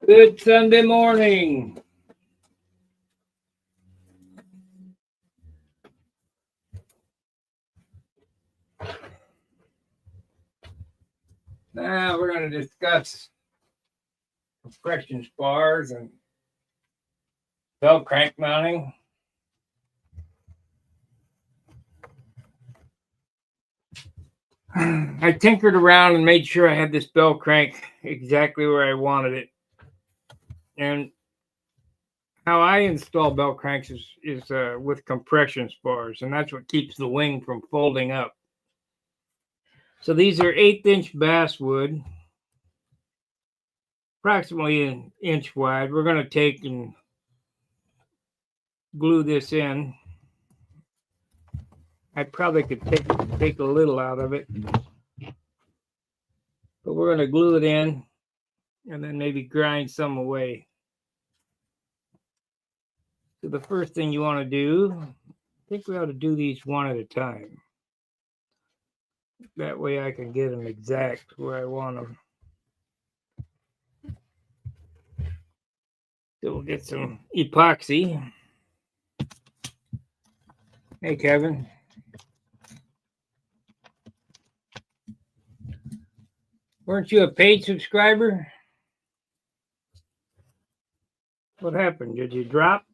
Good Sunday morning. Now we're going to discuss compression spars and Bellcrank mounting. I tinkered around and made sure I had this Bellcrank exactly where I wanted it. And how I install Bellcranks is with compression spars, and that's what keeps the wing from folding up. So these are 1/8" basswood, approximately an inch wide. We're going to take and glue this in. I probably could take a little out of it, but we're going to glue it in and then maybe grind some away. So the first thing you want to do, I think we ought to do these one at a time. That way I can get them exact where I want them. So we'll get some epoxy. Hey, Kevin. Weren't you a paid subscriber? What happened? Did you drop?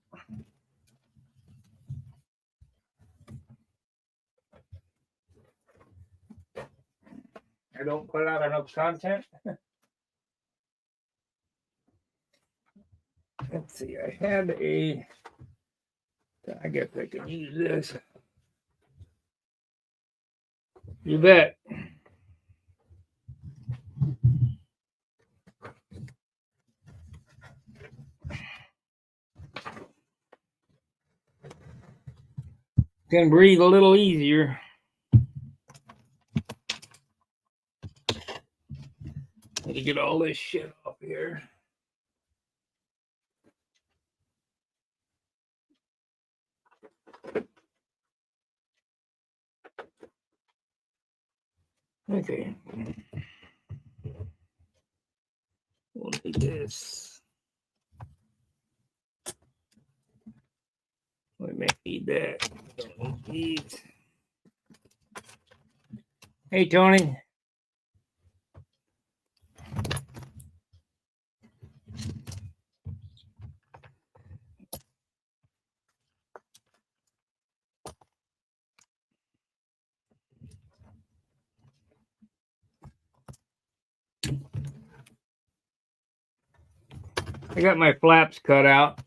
I don't put out enough content? Let's see, I guess I can use this. You bet. Can breathe a little easier. Need to get all this shit off here. Okay. We'll need this. We may need that. Don't need. Hey, Tony. I got my flaps cut out.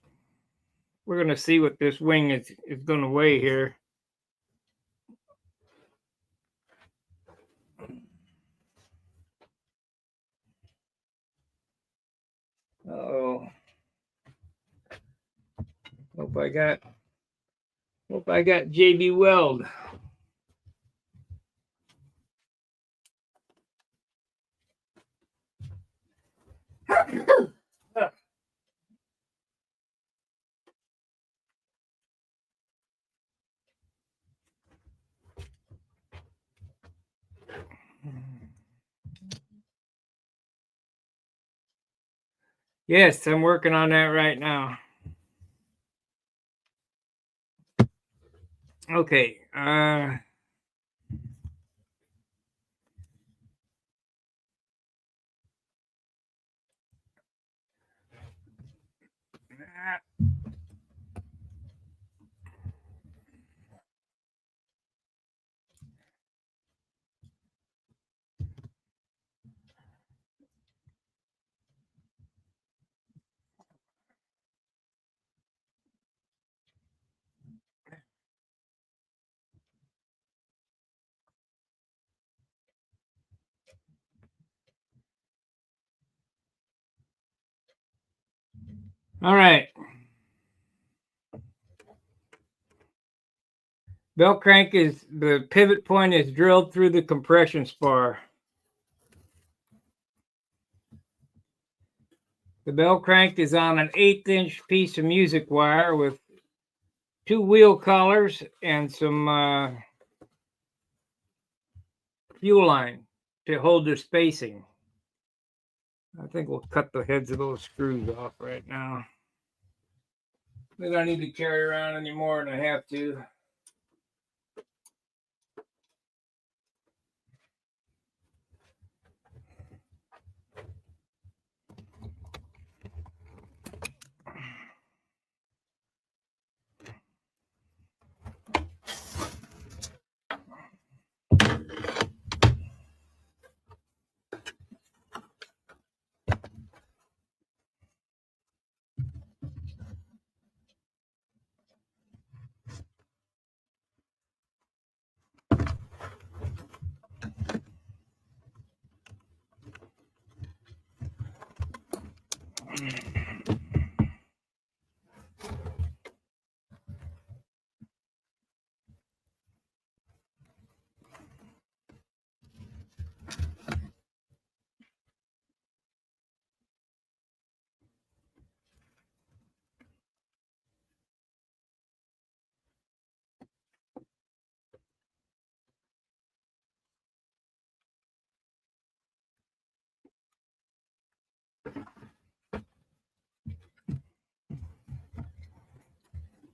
We're going to see what this wing is going to weigh here. Oh, hope I got JB Weld. Yes, I'm working on that right now. Okay. All right. Bellcrank is the pivot point is drilled through the compression spar. The Bellcrank is on an 1/8" piece of music wire with 2 wheel collars and some fuel line to hold the spacing. I think we'll cut the heads of those screws off right now. We don't need to carry around any more than I have to.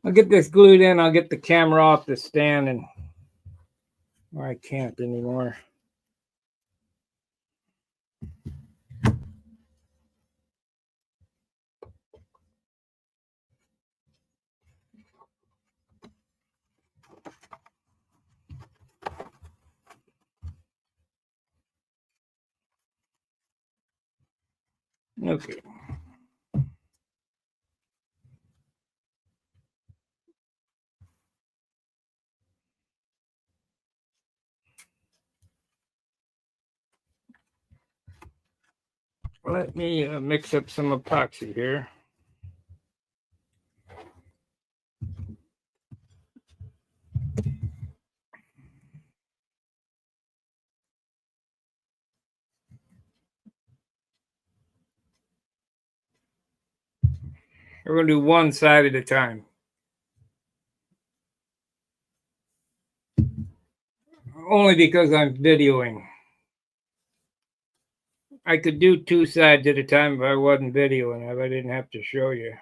I'll get this glued in. I'll get the camera off the stand, and or I can't anymore. Okay. Let me mix up some epoxy here. We're going to do one side at a time. Only because I'm videoing. I could do two sides at a time if I wasn't videoing, if I didn't have to show you.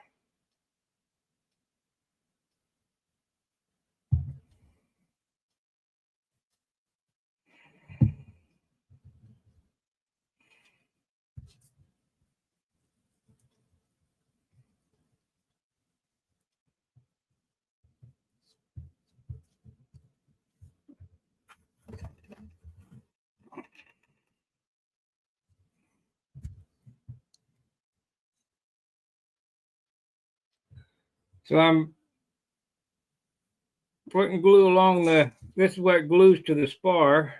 So I'm putting glue along this is what glues to the spar.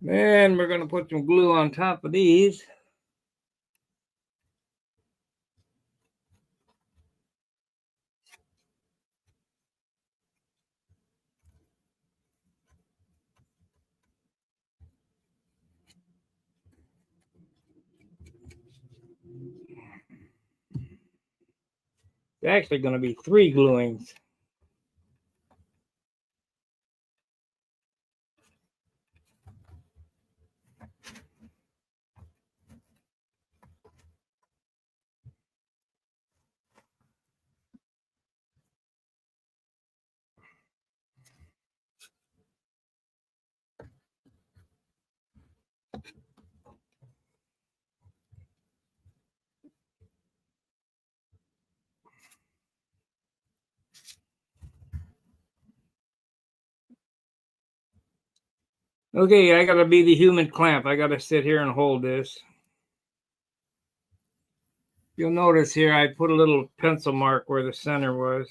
Then we're going to put some glue on top of these. It's actually going to be 3 gluings. Okay, I got to be the human clamp. I got to sit here and hold this. You'll notice here I put a little pencil mark where the center was.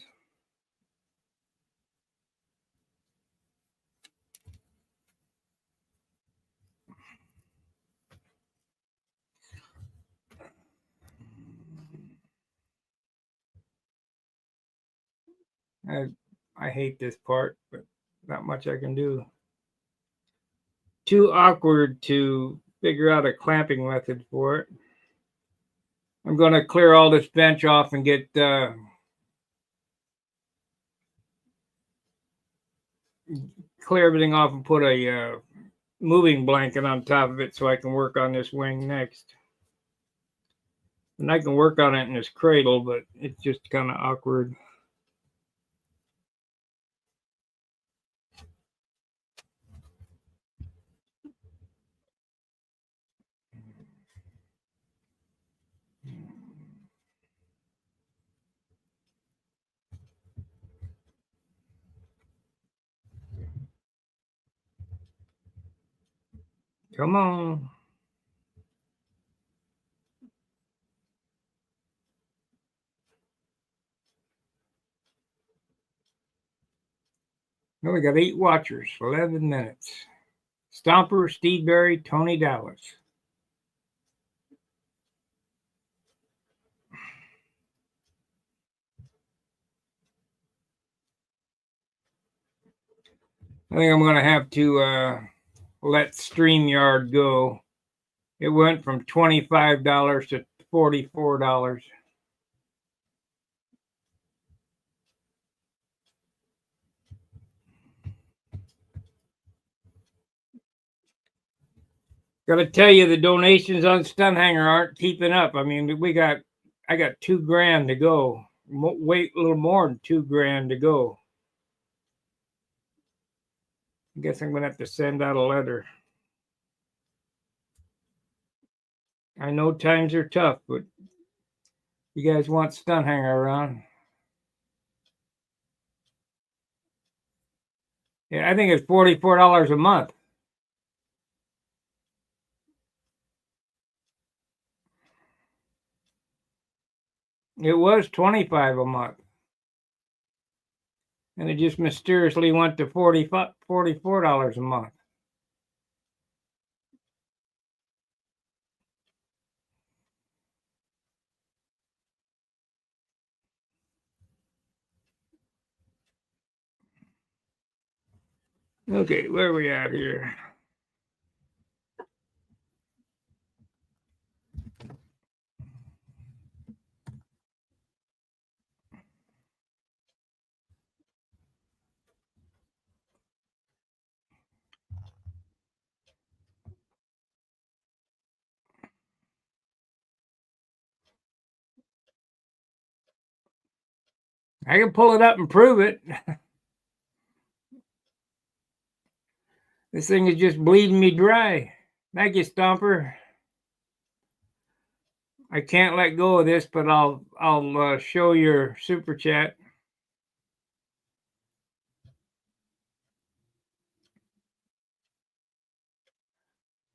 I hate this part, but not much I can do. Too awkward to figure out a clamping method for it. I'm going to clear all this bench off and get clear everything off and put a moving blanket on top of it so I can work on this wing next. And I can work on it in this cradle, but it's just kind of awkward. Come on. Now we got 8 watchers, 11 minutes. Stomper, Steve Berry, Tony Dallas. I think I'm going to have to let StreamYard go. It went from $25 to $44. Got to tell you, the donations on Stunhanger aren't keeping up. I mean, I got $2,000 to go. Wait, a little more than $2,000 to go. I guess I'm going to have to send out a letter. I know times are tough, but you guys want Stunhanger around? Yeah, I think it's $44 a month. It was $25 a month. And it just mysteriously went to $44 a month. Okay, where are we at here? I can pull it up and prove it. This thing is just bleeding me dry. Thank you, Stomper. I can't let go of this, but I'll show your super chat.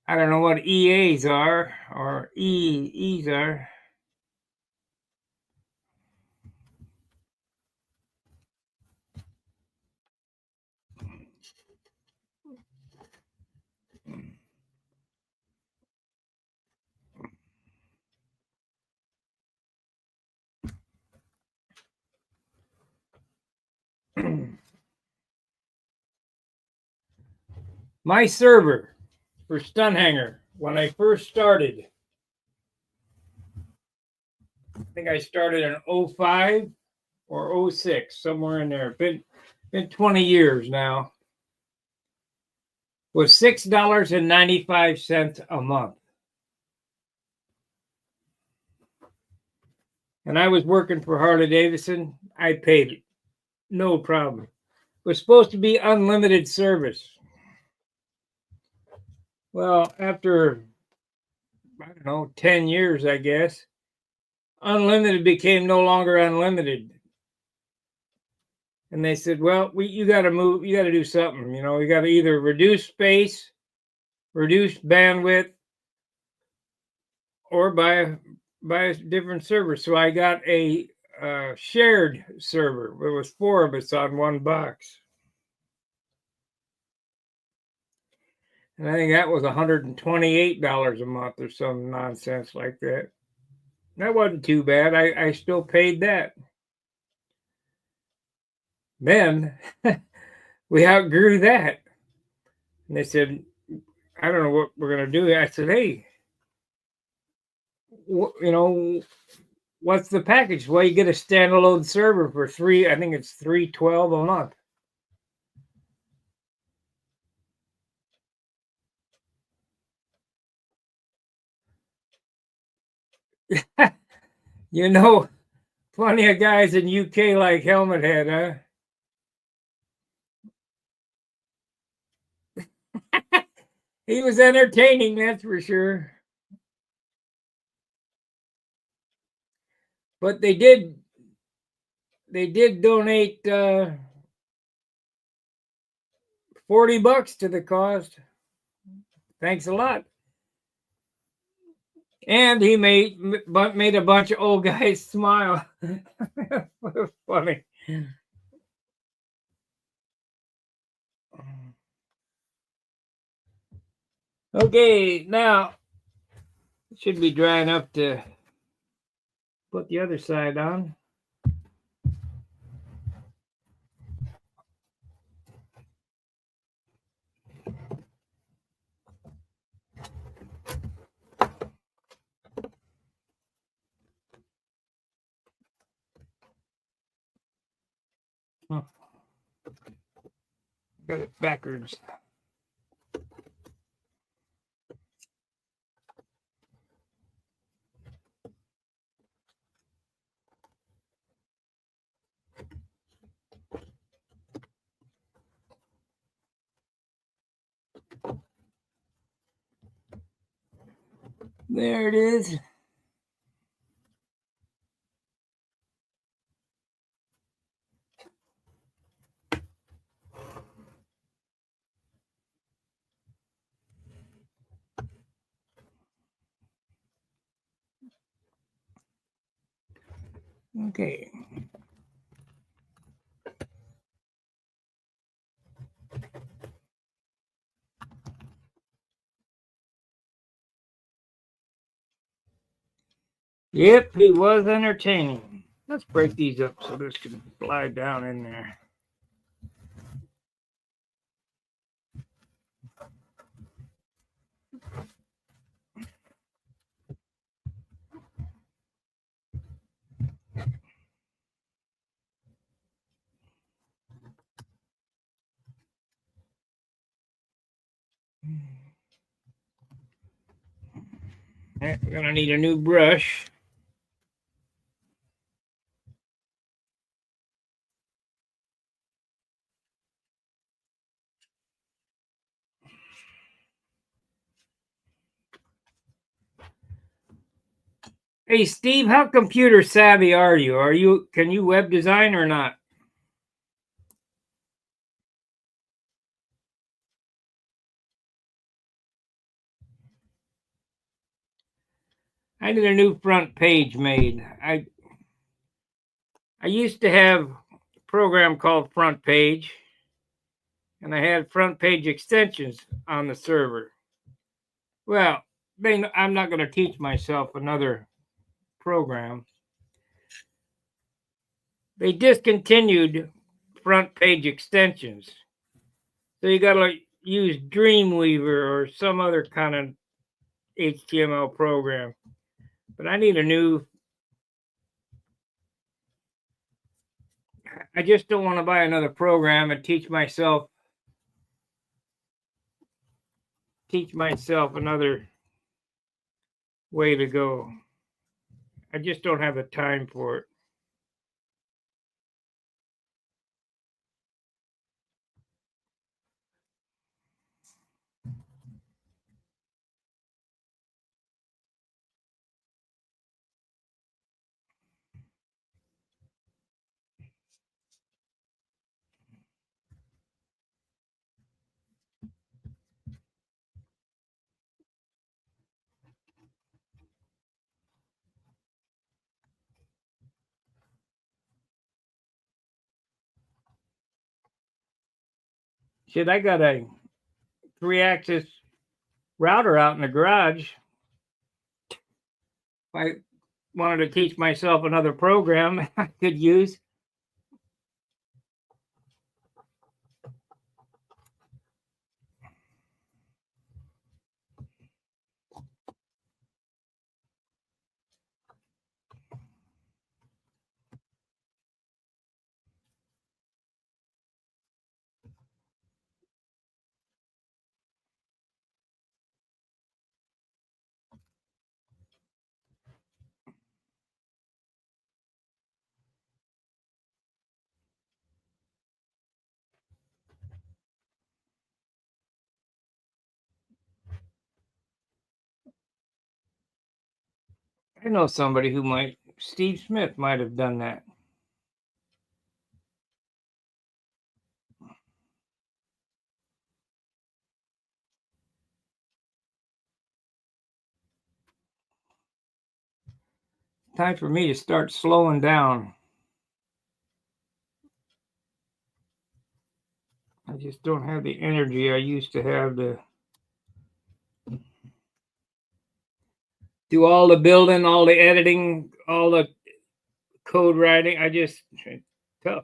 I don't know what EAs are or EEs are. My server for Stunhanger, when I first started, I think I started in 05 or 06, somewhere in there. Been 20 years now. Was $6.95 a month. And I was working for Harley Davidson. I paid it. No problem. It was supposed to be unlimited service. Well, after, I don't know, 10 years, I guess, unlimited became no longer unlimited. And they said, well, you got to move, you got to do something. You know, you got to either reduce space, reduce bandwidth, or buy a different server. So I got a shared server. There was 4 of us on one box. And I think that was $128 a month or some nonsense like that. That wasn't too bad. I still paid that. Then we outgrew that. And they said, I don't know what we're going to do. I said, hey, you know, what's the package? Well, you get a standalone server for I think it's $312 a month. You know, plenty of guys in UK like Helmet Head, huh? He was entertaining, that's for sure. But they did donate $40 to the cause. Thanks a lot. And he made a bunch of old guys smile. It was funny. Okay, now it should be dry enough to put the other side on. Oh, got it backwards. There it is. Okay. Yep, he was entertaining. Let's break these up so this can slide down in there. We're gonna need a new brush. Hey Steve, how computer savvy are you? Can you web design or not? I need a new front page made. I used to have a program called Front Page, and I had front page extensions on the server. Well, I'm not going to teach myself another program. They discontinued front page extensions. So you got to use Dreamweaver or some other kind of HTML program. But I just don't want to buy another program and teach myself another way to go. I just don't have the time for it. Shit, I got a 3-axis router out in the garage. If I wanted to teach myself another program I could use. I know somebody who might. Steve Smith might have done that. Time for me to start slowing down. I just don't have the energy I used to have to do all the building, all the editing, all the code writing. It's tough.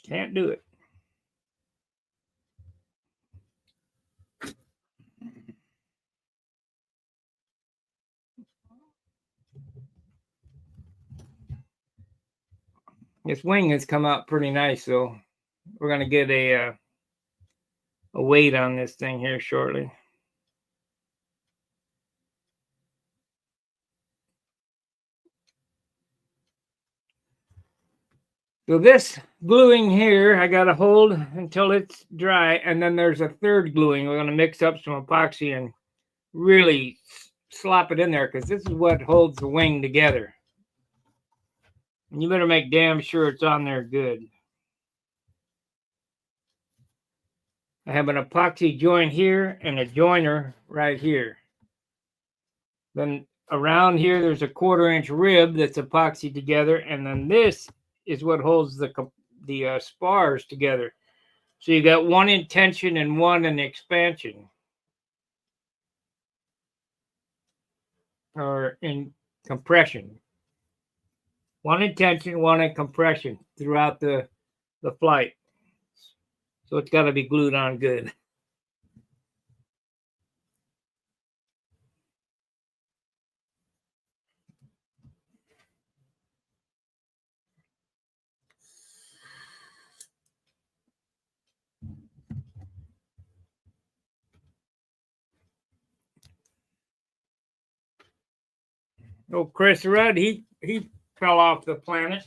Can't do it. This wing has come out pretty nice, so we're gonna get a weight on this thing here shortly. So this gluing here, I got to hold until it's dry, and then there's a third gluing. We're going to mix up some epoxy and really slop it in there because this is what holds the wing together. And you better make damn sure it's on there good. I have an epoxy joint here and a joiner right here. Then around here, there's a 1/4-inch rib that's epoxy together, and then this is what holds the spars together. So you got one in tension and one in expansion, or in compression. One in tension, one in compression throughout the flight. So it's got to be glued on good. Oh, Chris Rudd, he fell off the planet.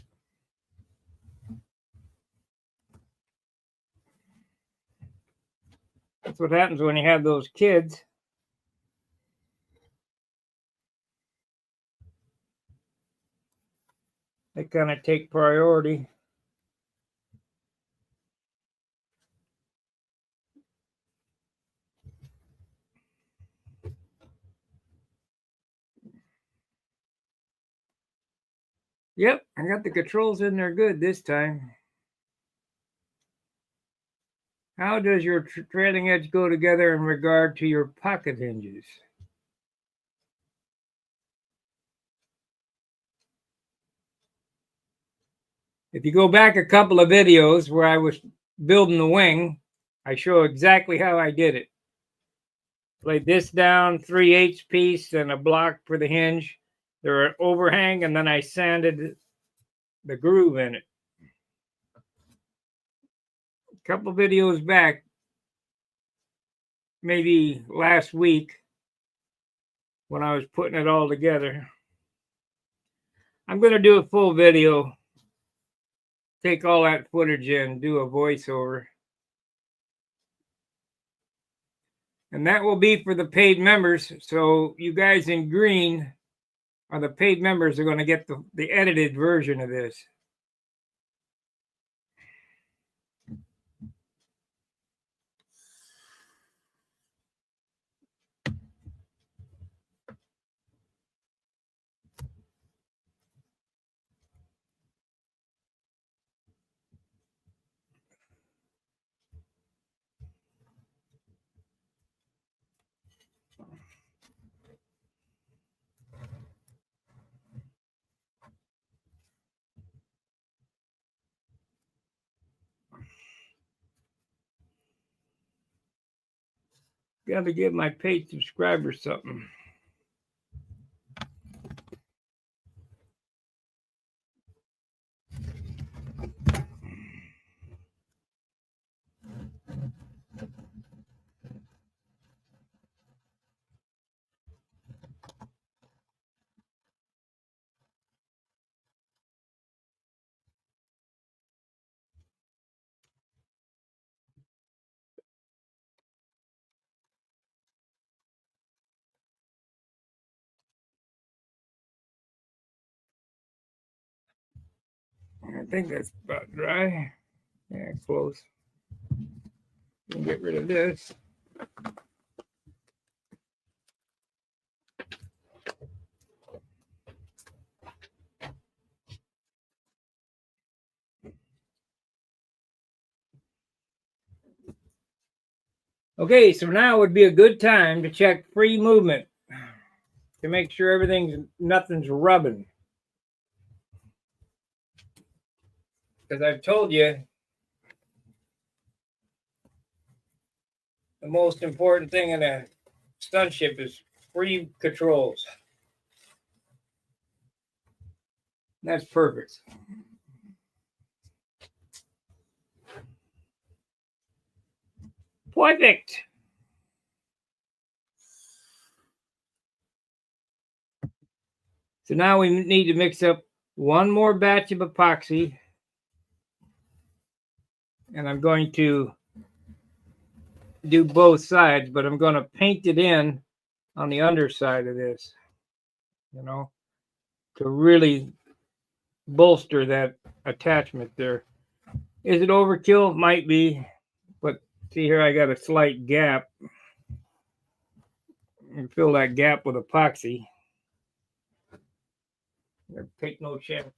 That's what happens when you have those kids. They kind of take priority. Yep, I got the controls in there good this time. How does your trailing edge go together in regard to your pocket hinges? If you go back a couple of videos where I was building the wing, I show exactly how I did it. Laid this down, 3/8 piece, and a block for the hinge. There are overhang, and then I sanded the groove in it. A couple videos back, maybe last week, when I was putting it all together. I'm going to do a full video, take all that footage in, do a voiceover. And that will be for the paid members. So you guys in green are the paid members. Are going to get the edited version of this. Got to give my paid subscribers something. I think that's about dry. Yeah, close. Get rid of this. Okay, so now would be a good time to check free movement to make sure nothing's rubbing. Because I've told you the most important thing in a stunt ship is free controls. That's perfect. Perfect. So now we need to mix up one more batch of epoxy. And I'm going to do both sides, but I'm going to paint it in on the underside of this, to really bolster that attachment there. Is it overkill? Might be, but see here, I got a slight gap. And fill that gap with epoxy. Take no chance.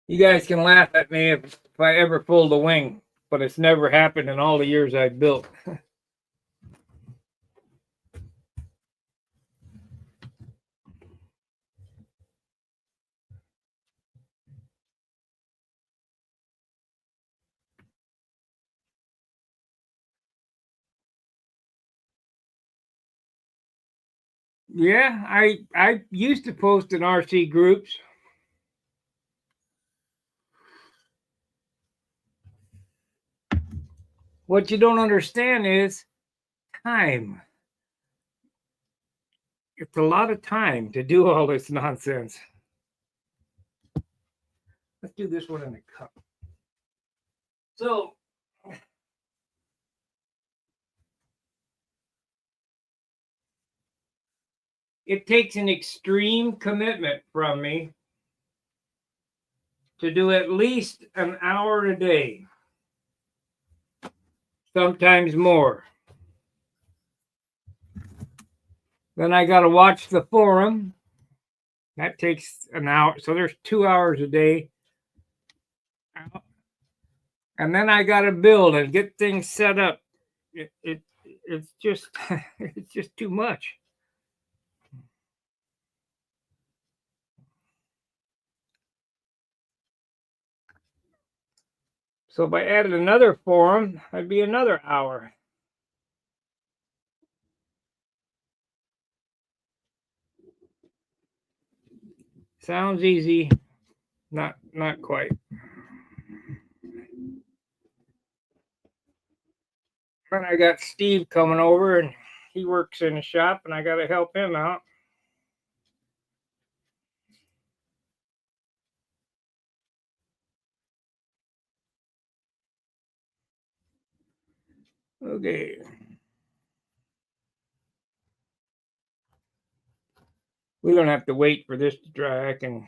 You guys can laugh at me if I ever pulled a wing, but it's never happened in all the years I've built. Yeah, I used to post in RC groups. What you don't understand is time. It's a lot of time to do all this nonsense. Let's do this one in a cup. So, it takes an extreme commitment from me to do at least an hour a day, sometimes more. Then I got to watch the forum. That takes an hour. So there's 2 hours a day. And then I got to build and get things set up. It's just it's just too much. So if I added another forum, that'd be another hour. Sounds easy, not quite. Then I got Steve coming over, and he works in the shop, and I got to help him out. Okay. We don't have to wait for this to dry. I can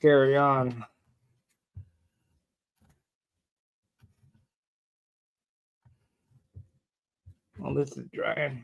carry on. Well, this is drying.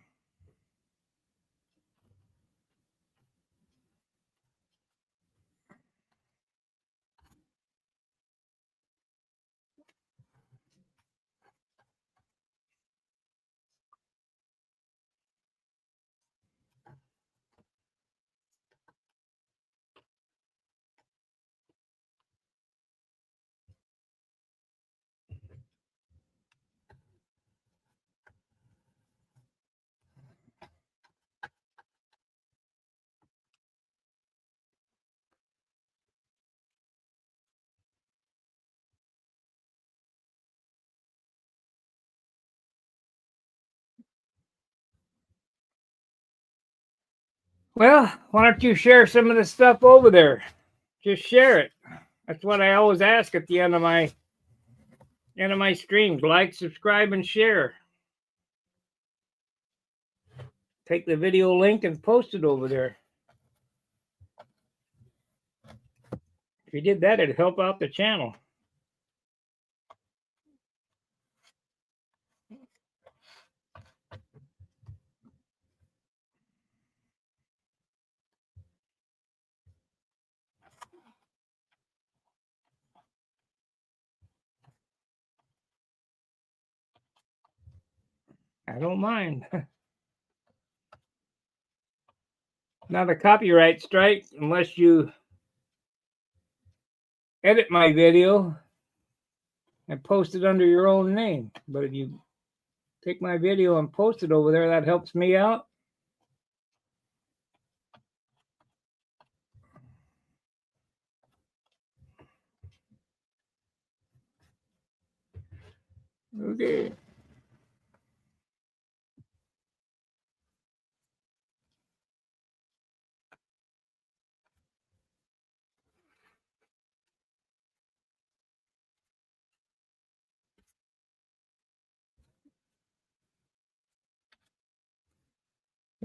Well, why don't you share some of the stuff over there? Just share it. That's what I always ask at the end of my streams. Like, subscribe, and share. Take the video link and post it over there. If you did that, it'd help out the channel. I don't mind. Not a copyright strike unless you edit my video and post it under your own name. But if you take my video and post it over there, that helps me out. Okay.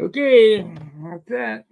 Okay, that's that.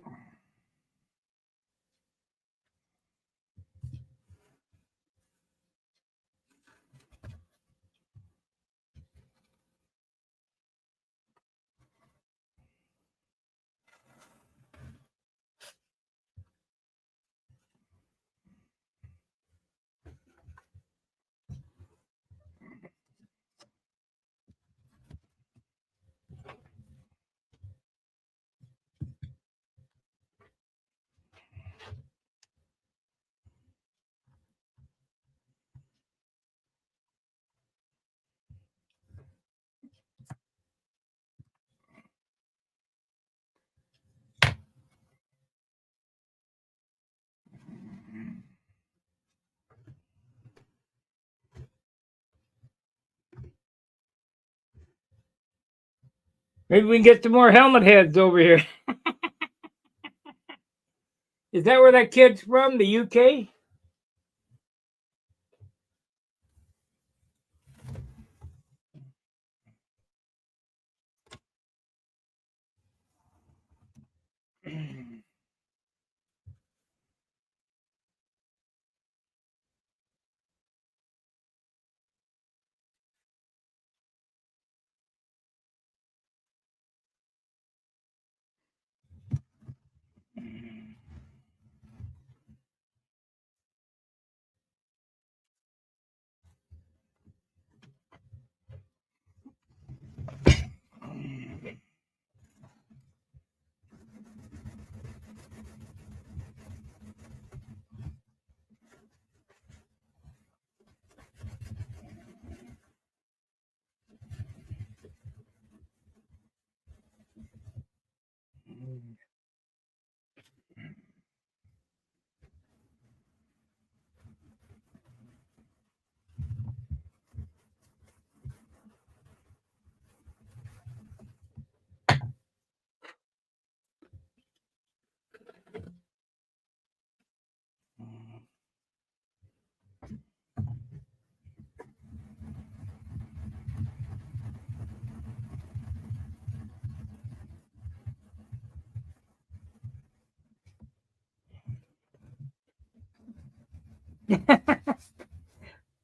Maybe we can get some more helmet heads over here. Is that where that kid's from? The UK?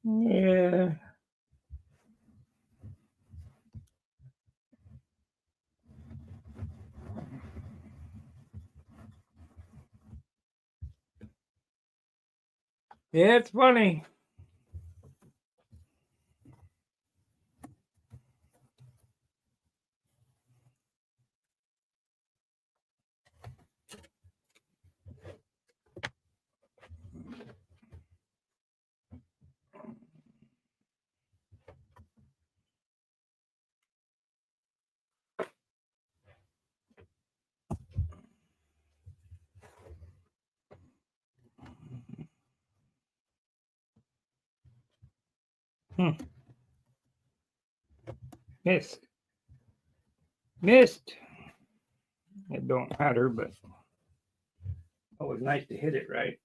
Yeah. Yeah, it's funny. Missed. It don't matter, but Oh, it was nice to hit it right.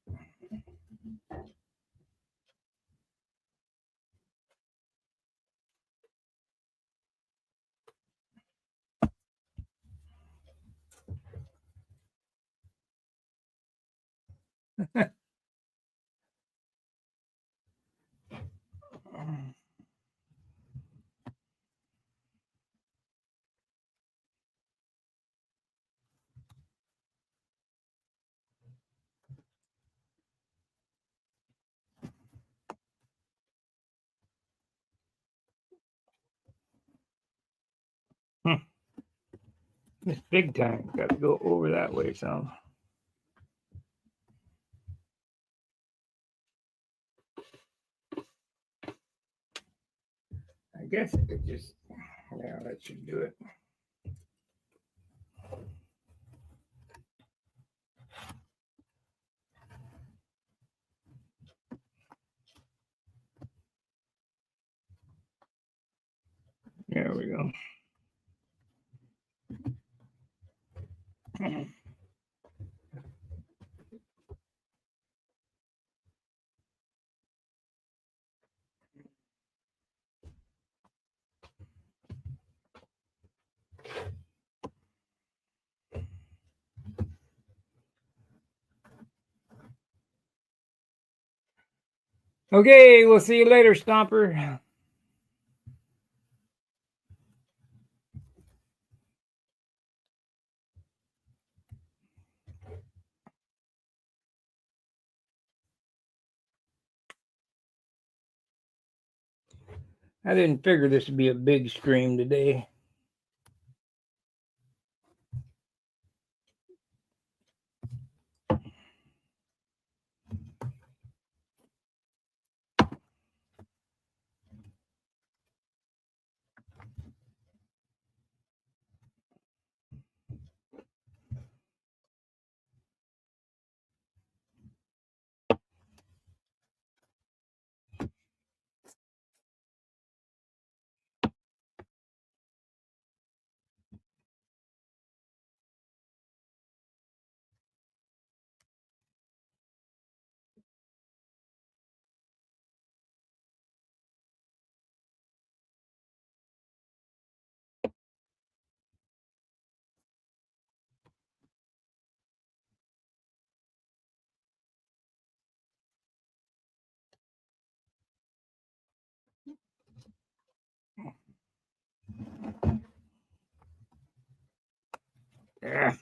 This big time got to go over that way some. I guess I could just, yeah, that should do it. There we go. Okay, we'll see you later, Stomper. I didn't figure this would be a big stream today. Yeah.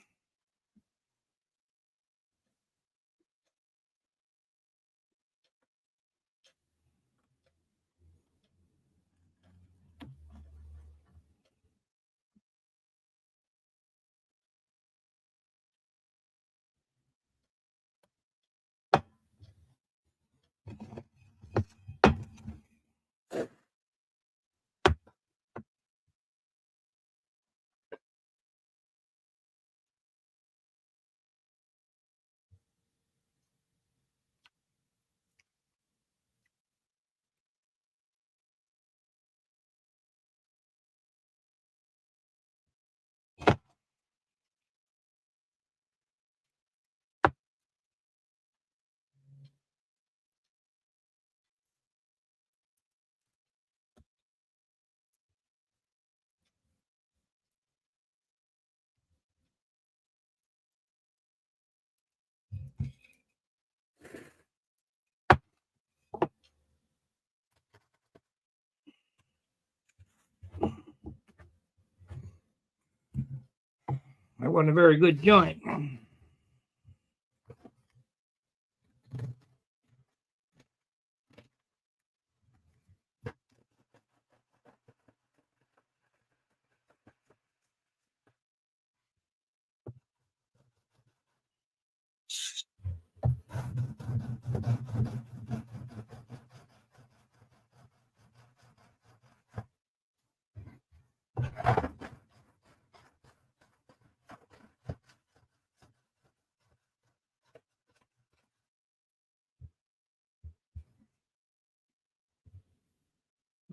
That wasn't a very good joint.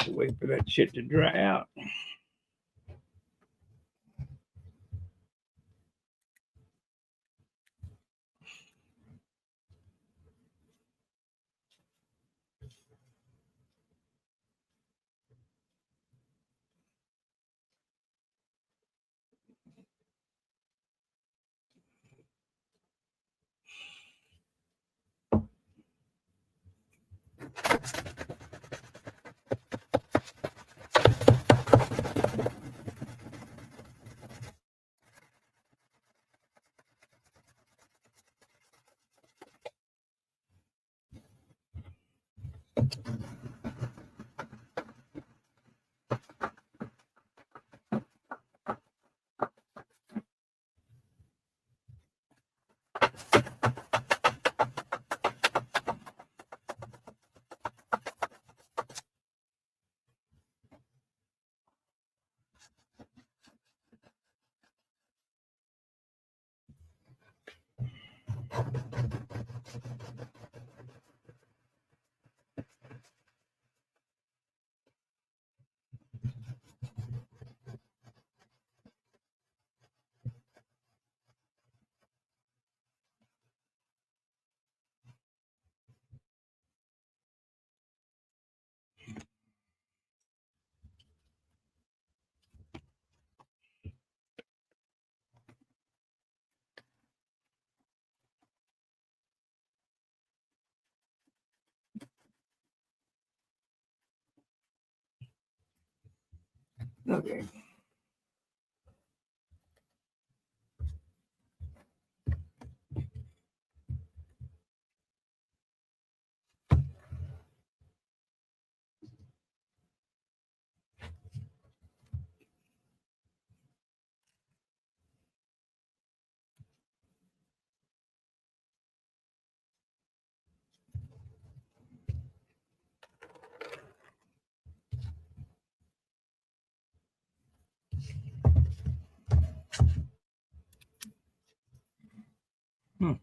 Wait for that shit to dry out. Okay. Hmm.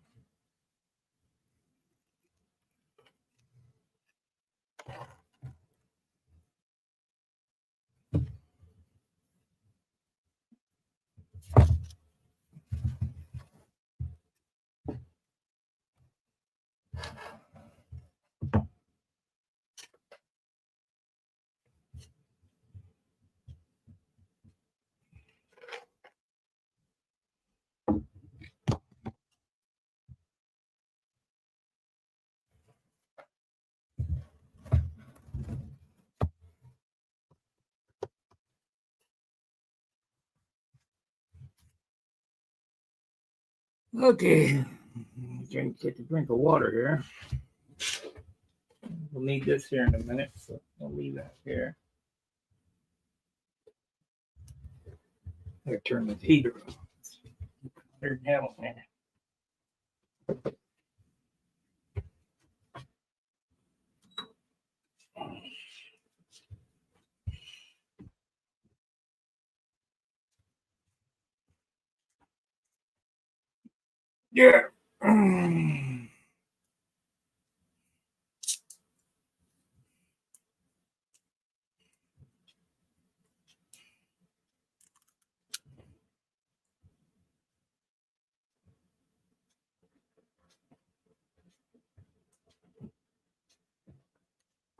Okay. Drink, take a drink of water here. We'll need this here in a minute, so I'll leave that here. I'm gonna turn this heater on. There's hell, man. Yeah.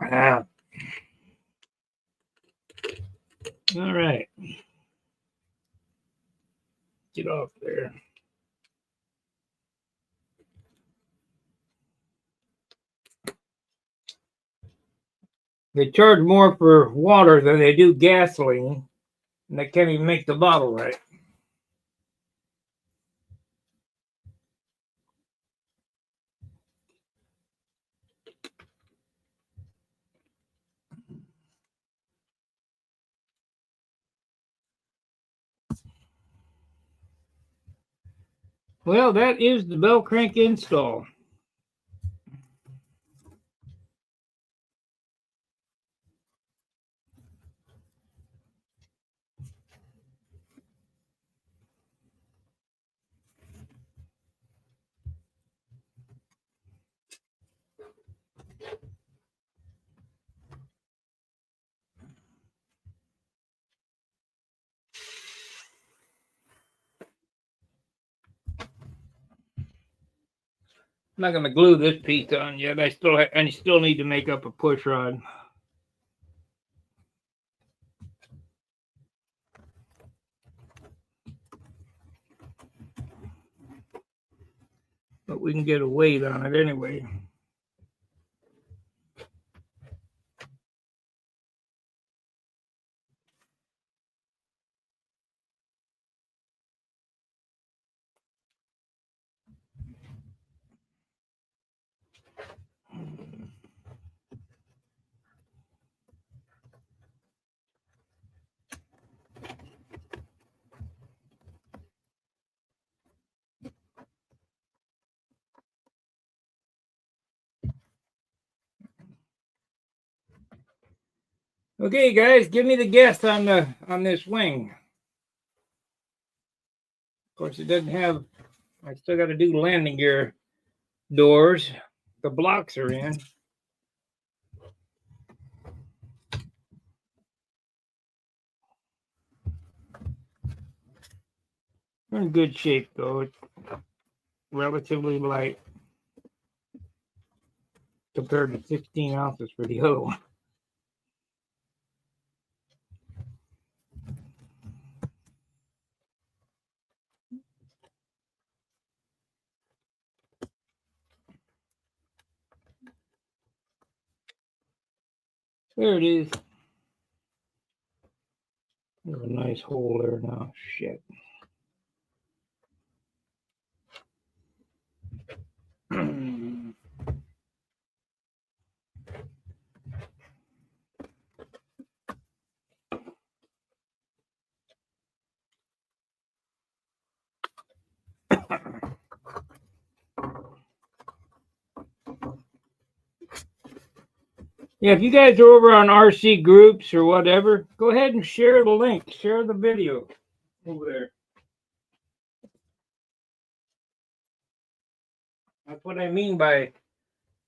Ah. All right. Get off there. They charge more for water than they do gasoline, and they can't even make the bottle right. Well, that is the Bellcrank install. I'm not going to glue this piece on yet. I still need to make up a push rod. But we can get a weight on it anyway. Okay, guys, give me the guess on this wing. Of course, it doesn't have. I still got to do landing gear doors. The blocks are in. They're in good shape, though. It's relatively light compared to 16 ounces for the other one. There it is. There's a nice hole there now. Shit. Yeah, if you guys are over on RC groups or whatever, go ahead and share the link. Share the video over there. That's what I mean by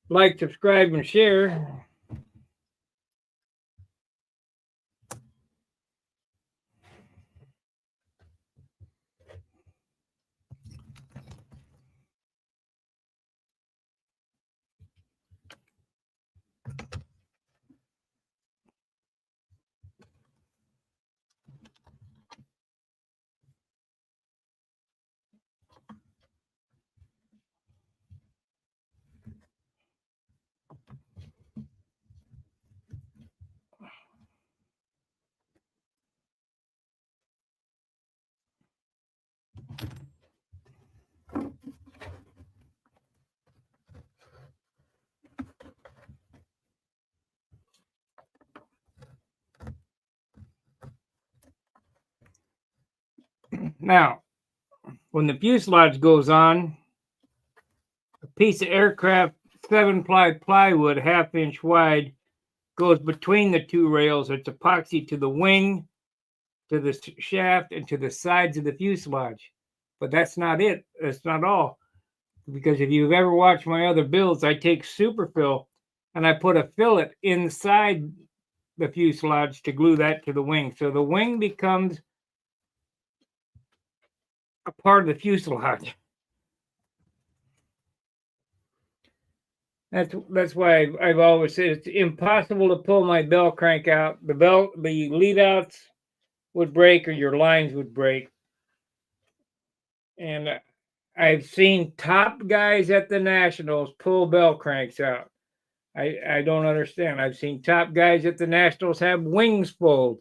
like, subscribe, and share. Now, when the fuselage goes on, a piece of aircraft 7-ply plywood, 1/2 inch wide, goes between the two rails. It's epoxy to the wing, to the shaft, and to the sides of the fuselage. But that's not it. That's not all. Because if you've ever watched my other builds, I take superfill and I put a fillet inside the fuselage to glue that to the wing. So the wing becomes a part of the fuselage. That's why I've always said it's impossible to pull my bell crank out. The lead outs would break, or your lines would break. And I've seen top guys at the Nationals pull bell cranks out. I don't understand. I've seen top guys at the Nationals have wings fold.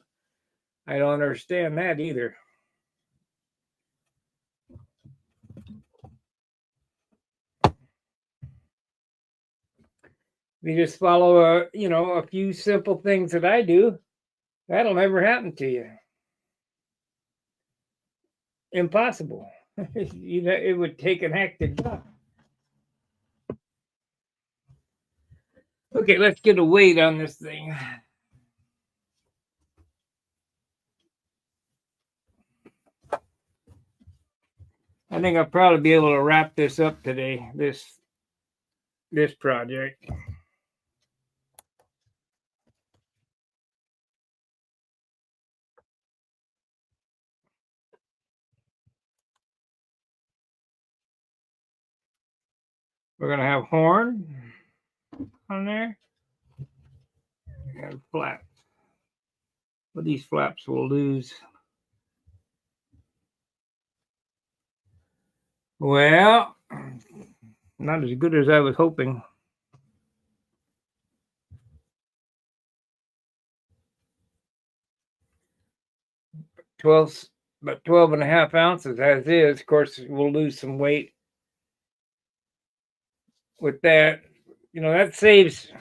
I don't understand that either. You just follow a few simple things that I do, that'll never happen to you. Impossible. It would take an active job. Okay, let's get a weight on this thing. I think I'll probably be able to wrap this up today, this project. We're going to have horn on there and flaps. But these flaps will lose. Well, not as good as I was hoping. About 12.5 ounces as is. Of course, we'll lose some weight with that. That saves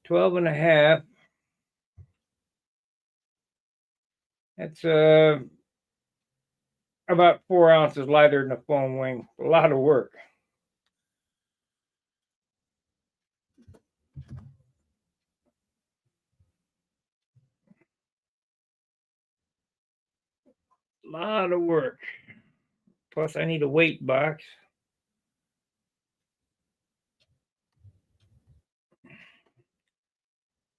12.5. That's about 4 ounces lighter than a foam wing. A lot of work. A lot of work. Plus, I need a weight box.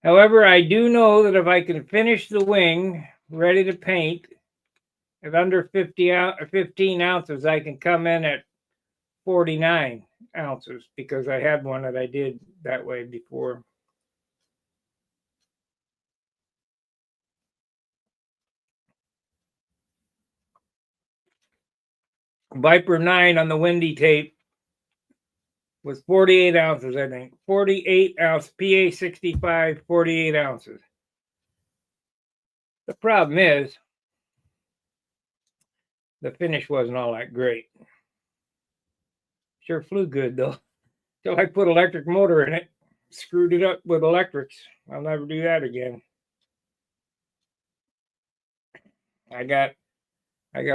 However, I do know that if I can finish the wing ready to paint at under 15 ounces, I can come in at 49 ounces because I had one that I did that way before. Viper 9 on the windy tape was 48 ounces, I think. 48 ounce PA 65, 48 ounces. The problem is the finish wasn't all that great. Sure flew good though. Till I put electric motor in it, screwed it up with electrics. I'll never do that again. I got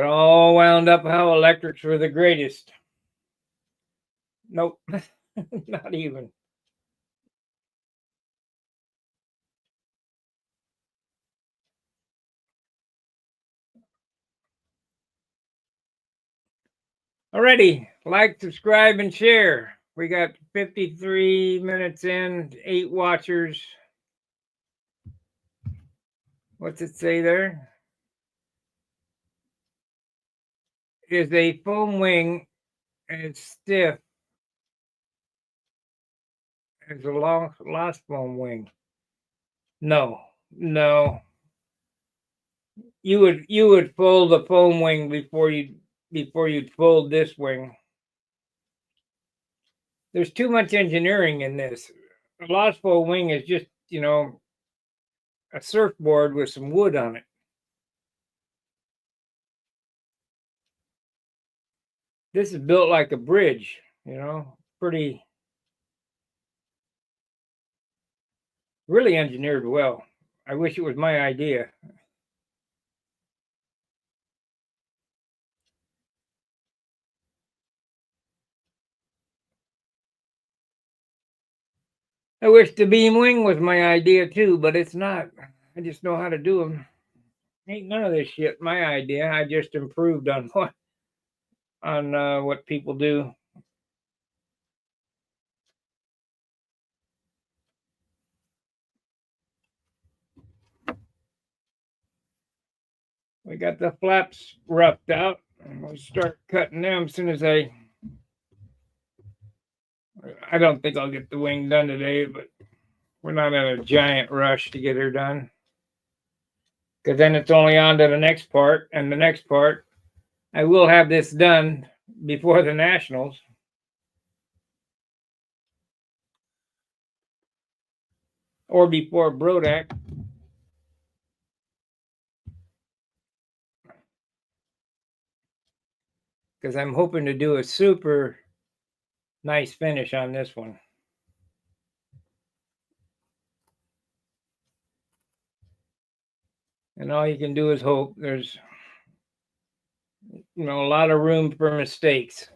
all wound up how electrics were the greatest. Nope, not even. Alrighty, like, subscribe, and share. We got 53 minutes in, 8 watchers. What's it say there? Is a foam wing as stiff as a lost foam wing? No. You would fold the foam wing before you'd fold this wing. There's too much engineering in this. A lost foam wing is just, a surfboard with some wood on it. This is built like a bridge, pretty, really engineered well. I wish it was my idea. I wish the beam wing was my idea too, but it's not. I just know how to do them. Ain't none of this shit my idea. I just improved on what people do. We got the flaps roughed out. We'll start cutting them as soon as I don't think I'll get the wing done today, but we're not in a giant rush to get her done. Because then it's only on to the next part, and the next part, I will have this done before the Nationals. Or before Brodak. Because I'm hoping to do a super nice finish on this one. And all you can do is hope. There's, a lot of room for mistakes.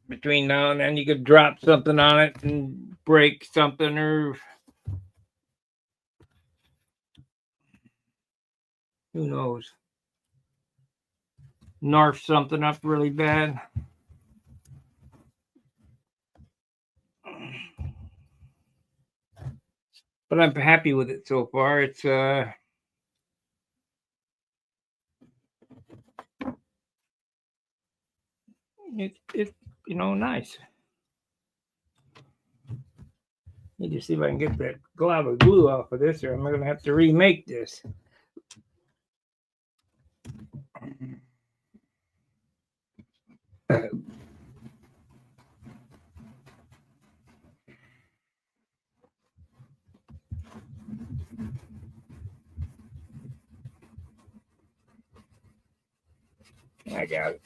Between now and then, you could drop something on it and break something, or who knows, narf something up really bad. But I'm happy with it so far. It's nice. Need to see if I can get that glob of glue off of this, or I'm going to have to remake this. I got it.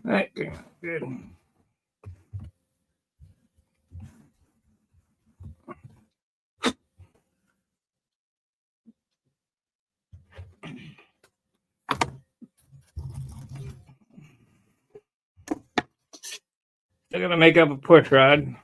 Right, good. They're gonna make up a push rod.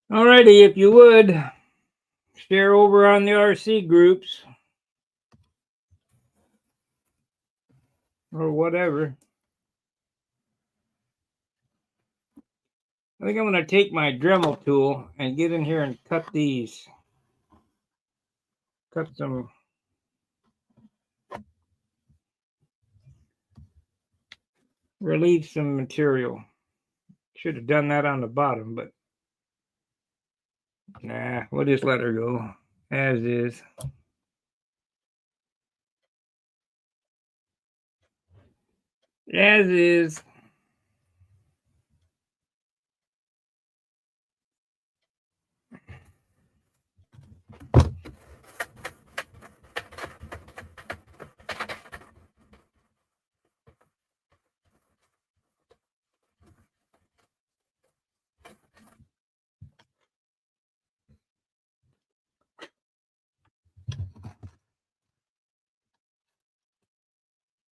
Alrighty, if you would, share over on the RC groups or whatever. I think I'm going to take my Dremel tool and get in here and cut these. Cut some. Relieve some material. Should have done that on the bottom, but nah, we'll just let her go as is. As is.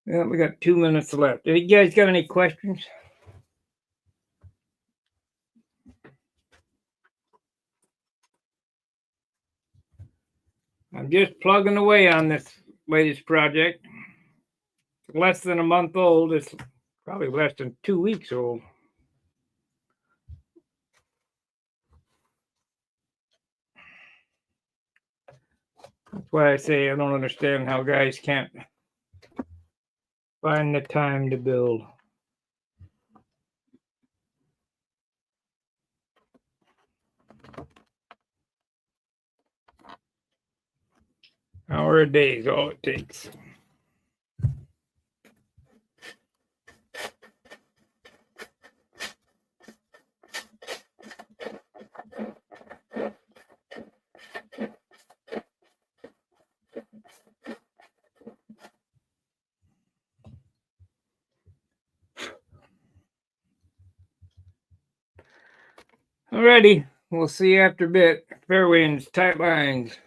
Yeah, we got 2 minutes left. You guys got any questions? I'm just plugging away on this latest project. Less than a month old. It's probably less than 2 weeks old. That's why I say I don't understand how guys can't find the time to build. Hour a day is all it takes. Alrighty, we'll see you after a bit. Fair winds, tight lines.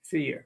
See ya.